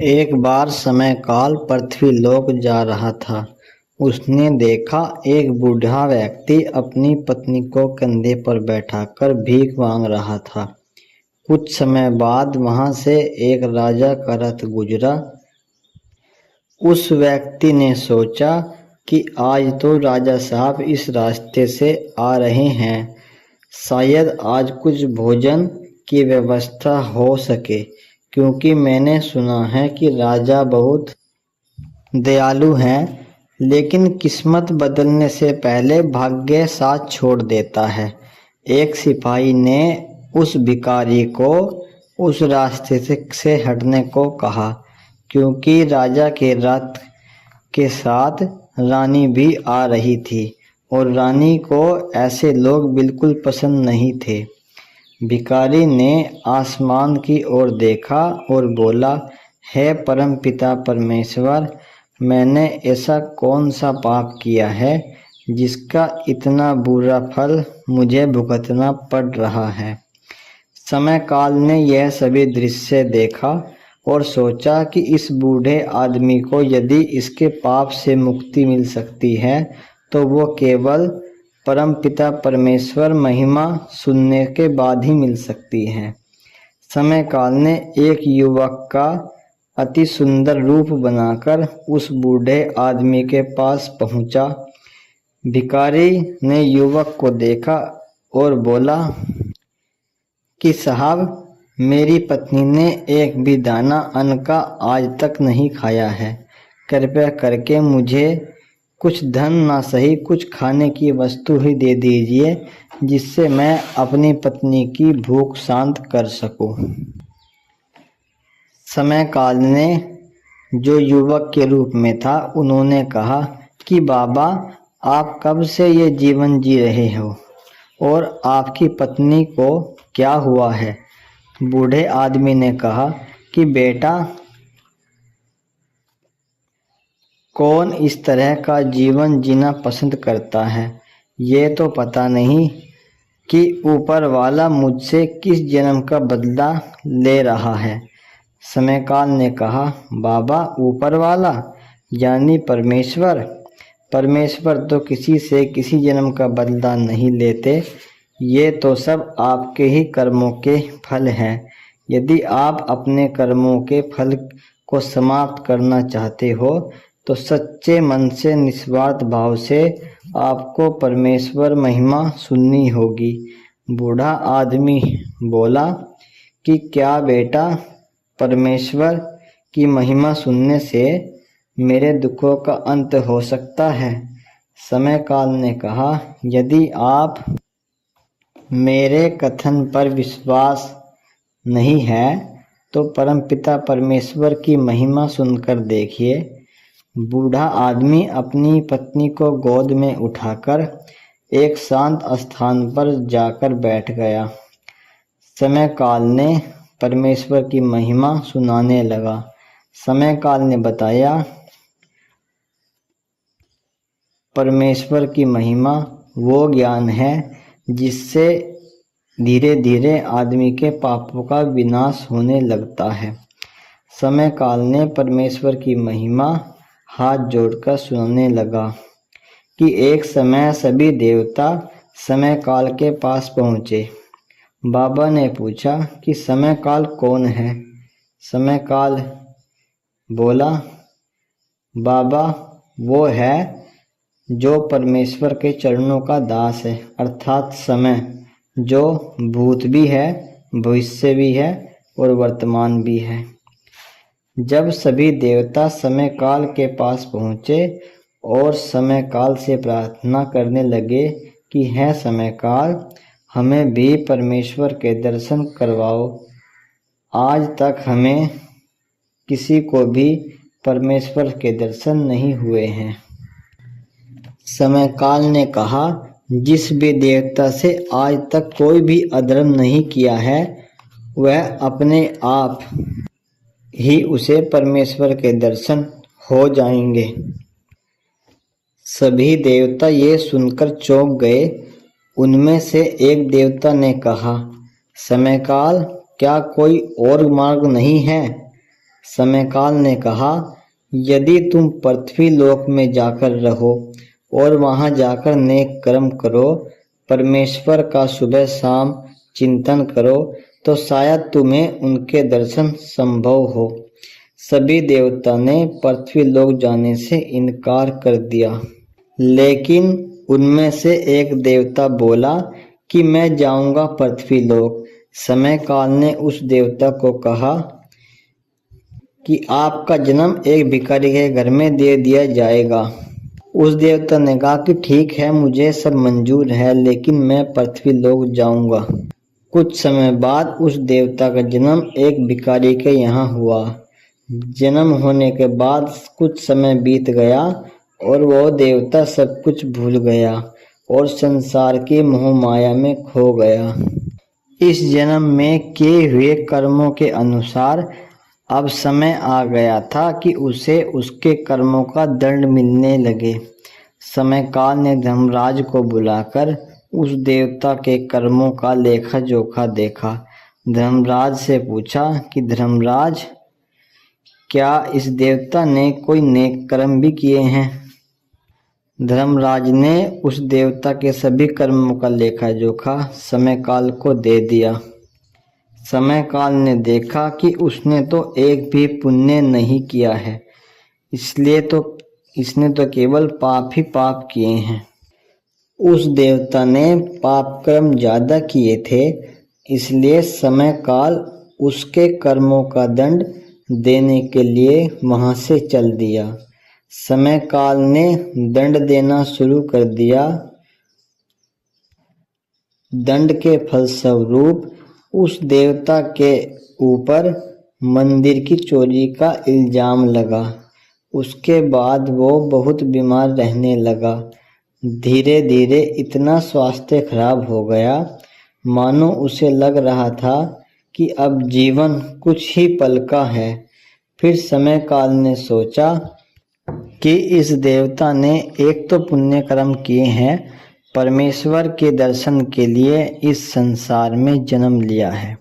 एक बार समय काल पृथ्वीलोक जा रहा था। उसने देखा एक बूढ़ा व्यक्ति अपनी पत्नी को कंधे पर बैठाकर भीख मांग रहा था। कुछ समय बाद वहां से एक राजा का रथ गुजरा। उस व्यक्ति ने सोचा कि आज तो राजा साहब इस रास्ते से आ रहे हैं, शायद आज कुछ भोजन की व्यवस्था हो सके, क्योंकि मैंने सुना है कि राजा बहुत दयालु हैं, लेकिन किस्मत बदलने से पहले भाग्य साथ छोड़ देता है। एक सिपाही ने उस भिखारी को उस रास्ते से हटने को कहा, क्योंकि राजा के रथ के साथ रानी भी आ रही थी और रानी को ऐसे लोग बिल्कुल पसंद नहीं थे। भिखारी ने आसमान की ओर देखा और बोला, हे परमपिता परमेश्वर, मैंने ऐसा कौन सा पाप किया है जिसका इतना बुरा फल मुझे भुगतना पड़ रहा है। समय काल ने यह सभी दृश्य देखा और सोचा कि इस बूढ़े आदमी को यदि इसके पाप से मुक्ति मिल सकती है तो वो केवल परमपिता परमेश्वर महिमा सुनने के बाद ही मिल सकती है। समय काल ने एक युवक का अति सुंदर रूप बनाकर उस बूढ़े आदमी के पास पहुंचा। भिखारी ने युवक को देखा और बोला कि साहब, मेरी पत्नी ने एक भी दाना अन्न का आज तक नहीं खाया है। कृपया करके मुझे कुछ धन ना सही कुछ खाने की वस्तु ही दे दीजिए, जिससे मैं अपनी पत्नी की भूख शांत कर सकूं। समय काल ने, जो युवक के रूप में था, उन्होंने कहा कि बाबा, आप कब से ये जीवन जी रहे हो और आपकी पत्नी को क्या हुआ है। बूढ़े आदमी ने कहा कि बेटा, कौन इस तरह का जीवन जीना पसंद करता है। ये तो पता नहीं कि ऊपर वाला मुझसे किस जन्म का बदला ले रहा है। समय काल ने कहा, बाबा, ऊपर वाला यानी परमेश्वर। परमेश्वर तो किसी से किसी जन्म का बदला नहीं लेते। ये तो सब आपके ही कर्मों के फल हैं। यदि आप अपने कर्मों के फल को समाप्त करना चाहते हो तो सच्चे मन से निस्वार्थ भाव से आपको परमेश्वर महिमा सुननी होगी। बूढ़ा आदमी बोला कि क्या बेटा, परमेश्वर की महिमा सुनने से मेरे दुखों का अंत हो सकता है। समय काल ने कहा, यदि आप मेरे कथन पर विश्वास नहीं है तो परमपिता परमेश्वर की महिमा सुनकर देखिए। बूढ़ा आदमी अपनी पत्नी को गोद में उठाकर एक शांत स्थान पर जाकर बैठ गया। समय काल ने परमेश्वर की महिमा सुनाने लगा। समय काल ने बताया, परमेश्वर की महिमा वो ज्ञान है जिससे धीरे धीरे आदमी के पापों का विनाश होने लगता है। समय काल ने परमेश्वर की महिमा हाथ जोड़कर सुनाने लगा कि एक समय सभी देवता समय काल के पास पहुँचे। बाबा ने पूछा कि समय काल कौन है। समय काल बोला, बाबा, वो है जो परमेश्वर के चरणों का दास है, अर्थात समय, जो भूत भी है, भविष्य भी है और वर्तमान भी है। जब सभी देवता समय काल के पास पहुँचे और समय काल से प्रार्थना करने लगे कि है समय काल, हमें भी परमेश्वर के दर्शन करवाओ। आज तक हमें किसी को भी परमेश्वर के दर्शन नहीं हुए हैं। समय काल ने कहा, जिस भी देवता से आज तक कोई भी अधर्म नहीं किया है, वह अपने आप ही उसे परमेश्वर के दर्शन हो जाएंगे। सभी देवता ये सुनकर चौंक गए। उनमें से एक देवता ने कहा, समय काल, क्या कोई और मार्ग नहीं है। समयकाल ने कहा, यदि तुम पृथ्वी लोक में जाकर रहो और वहां जाकर नेक कर्म करो, परमेश्वर का सुबह शाम चिंतन करो, तो शायद तुम्हें उनके दर्शन संभव हो। सभी देवता ने पृथ्वी लोक जाने से इनकार कर दिया, लेकिन उनमें से एक देवता बोला कि मैं जाऊंगा पृथ्वी लोक। समयकाल ने उस देवता को कहा कि आपका जन्म एक भिखारी के घर में दे दिया जाएगा। उस देवता ने कहा कि ठीक है, मुझे सब मंजूर है, लेकिन मैं पृथ्वी लोक जाऊंगा। कुछ समय बाद उस देवता का जन्म एक भिखारी के यहाँ हुआ। जन्म होने के बाद कुछ समय बीत गया और वह देवता सब कुछ भूल गया और संसार की मोह माया में खो गया। इस जन्म में किए हुए कर्मों के अनुसार अब समय आ गया था कि उसे उसके कर्मों का दंड मिलने लगे। समयकाल ने धर्मराज को बुलाकर उस देवता के कर्मों का लेखा जोखा देखा। धर्मराज से पूछा कि धर्मराज, क्या इस देवता ने कोई नेक कर्म भी किए हैं? धर्मराज ने उस देवता के सभी कर्मों का लेखा जोखा समयकाल को दे दिया। समयकाल ने देखा कि उसने तो एक भी पुण्य नहीं किया है, इसने तो केवल पाप ही पाप किए हैं। उस देवता ने पाप कर्म ज्यादा किए थे, इसलिए समयकाल उसके कर्मों का दंड देने के लिए वहां से चल दिया। समयकाल ने दंड देना शुरू कर दिया। दंड के फलस्वरूप उस देवता के ऊपर मंदिर की चोरी का इल्जाम लगा। उसके बाद वो बहुत बीमार रहने लगा। धीरे धीरे इतना स्वास्थ्य खराब हो गया, मानो उसे लग रहा था कि अब जीवन कुछ ही पल का है। फिर समयकाल ने सोचा कि इस देवता ने एक तो पुण्य कर्म किए हैं, परमेश्वर के दर्शन के लिए इस संसार में जन्म लिया है,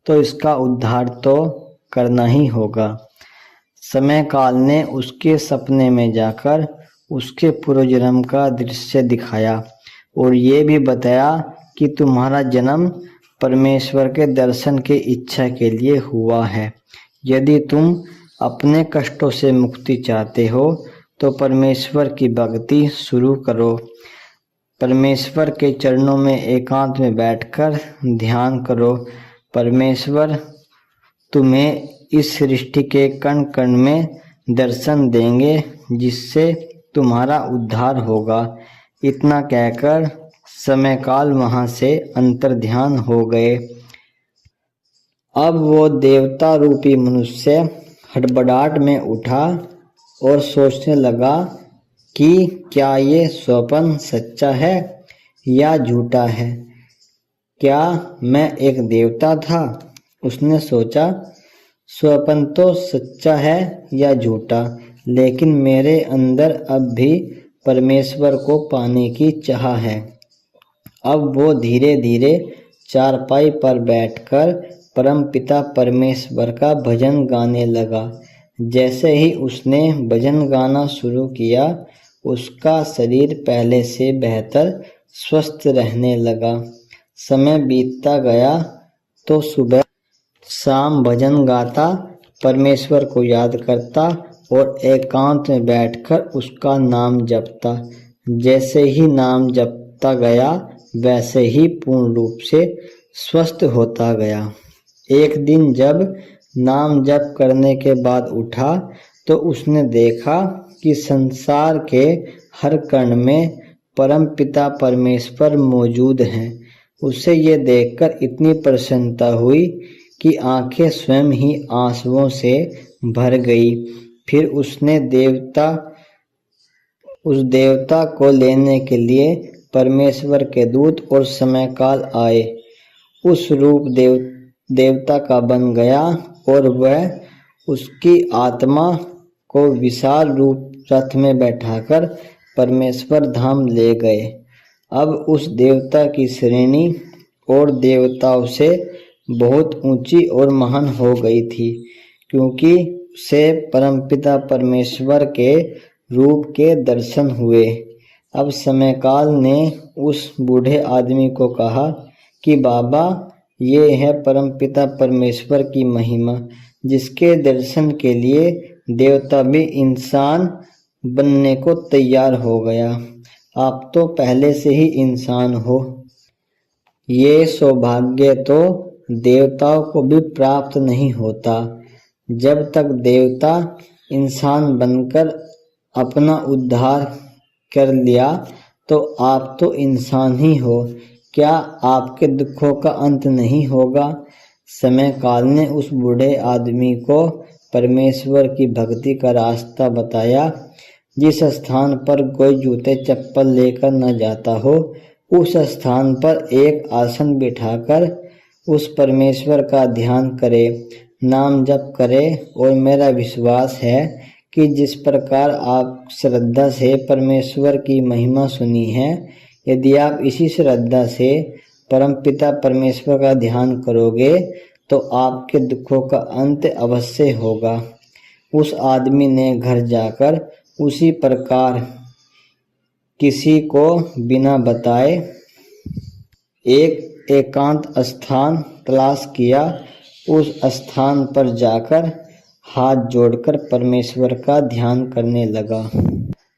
तो इसका उद्धार तो करना ही होगा। समयकाल ने उसके सपने में जाकर उसके पूर्व जन्म का दृश्य दिखाया और ये भी बताया कि तुम्हारा जन्म परमेश्वर के दर्शन की इच्छा के लिए हुआ है। यदि तुम अपने कष्टों से मुक्ति चाहते हो तो परमेश्वर की भक्ति शुरू करो। परमेश्वर के चरणों में एकांत में बैठकर ध्यान करो। परमेश्वर तुम्हें इस सृष्टि के कण कण में दर्शन देंगे, जिससे तुम्हारा उद्धार होगा। इतना कहकर समयकाल वहां से अंतर्ध्यान हो गए। अब वो देवता रूपी मनुष्य हड़बड़ाहट में उठा और सोचने लगा कि क्या ये स्वप्न सच्चा है या झूठा है? क्या मैं एक देवता था? उसने सोचा, स्वप्न तो सच्चा है या झूठा, लेकिन मेरे अंदर अब भी परमेश्वर को पाने की चाह है। अब वो धीरे धीरे चारपाई पर बैठकर परमपिता परमेश्वर का भजन गाने लगा। जैसे ही उसने भजन गाना शुरू किया, उसका शरीर पहले से बेहतर स्वस्थ रहने लगा। समय बीतता गया तो सुबह शाम भजन गाता, परमेश्वर को याद करता और एकांत में बैठकर उसका नाम जपता। जैसे ही नाम जपता गया, वैसे ही पूर्ण रूप से स्वस्थ होता गया। एक दिन जब नाम जप करने के बाद उठा तो उसने देखा कि संसार के हर कण में परमपिता परमेश्वर मौजूद हैं। उसे ये देखकर इतनी प्रसन्नता हुई कि आंखें स्वयं ही आंसुओं से भर गई। फिर उसने उस देवता को लेने के लिए परमेश्वर के दूत और समयकाल आए। उस रूप देवता का बन गया और वह उसकी आत्मा को विशाल रूप रथ में बैठाकर परमेश्वर धाम ले गए। अब उस देवता की श्रेणी और देवताओं से बहुत ऊंची और महान हो गई थी, क्योंकि उसे परमपिता परमेश्वर के रूप के दर्शन हुए। अब समयकाल ने उस बूढ़े आदमी को कहा कि बाबा, ये है परमपिता परमेश्वर की महिमा, जिसके दर्शन के लिए देवता भी इंसान बनने को तैयार हो गया। आप तो पहले से ही इंसान हो। ये सौभाग्य तो देवताओं को भी प्राप्त नहीं होता। जब तक देवता इंसान बनकर अपना उद्धार कर लिया तो आप तो इंसान ही हो। क्या आपके दुखों का अंत नहीं होगा? समय काल ने उस बूढ़े आदमी को परमेश्वर की भक्ति का रास्ता बताया। जिस स्थान पर कोई जूते चप्पल लेकर न जाता हो, उस स्थान पर एक आसन बिठाकर उस परमेश्वर का ध्यान करे, नाम जप करे। और मेरा विश्वास है कि जिस प्रकार आप श्रद्धा से परमेश्वर की महिमा सुनी है, यदि आप इसी श्रद्धा से परमपिता परमेश्वर का ध्यान करोगे तो आपके दुखों का अंत अवश्य होगा। उस आदमी ने घर जाकर उसी प्रकार किसी को बिना बताए एक एकांत स्थान तलाश किया। उस स्थान पर जाकर हाथ जोड़कर परमेश्वर का ध्यान करने लगा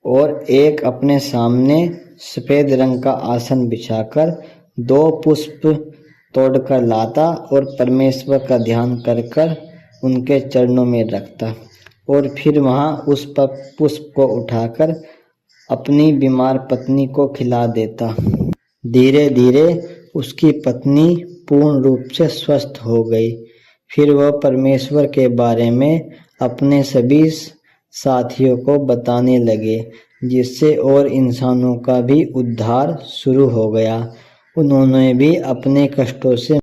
और एक अपने सामने सफेद रंग का आसन बिछाकर 2 पुष्प तोड़कर लाता और परमेश्वर का ध्यान कर कर उनके चरणों में रखता और फिर वहां उस पुष्प को उठाकर अपनी बीमार पत्नी को खिला देता। धीरे धीरे उसकी पत्नी पूर्ण रूप से स्वस्थ हो गई। फिर वह परमेश्वर के बारे में अपने सभी साथियों को बताने लगे, जिससे और इंसानों का भी उद्धार शुरू हो गया। उन्होंने भी अपने कष्टों से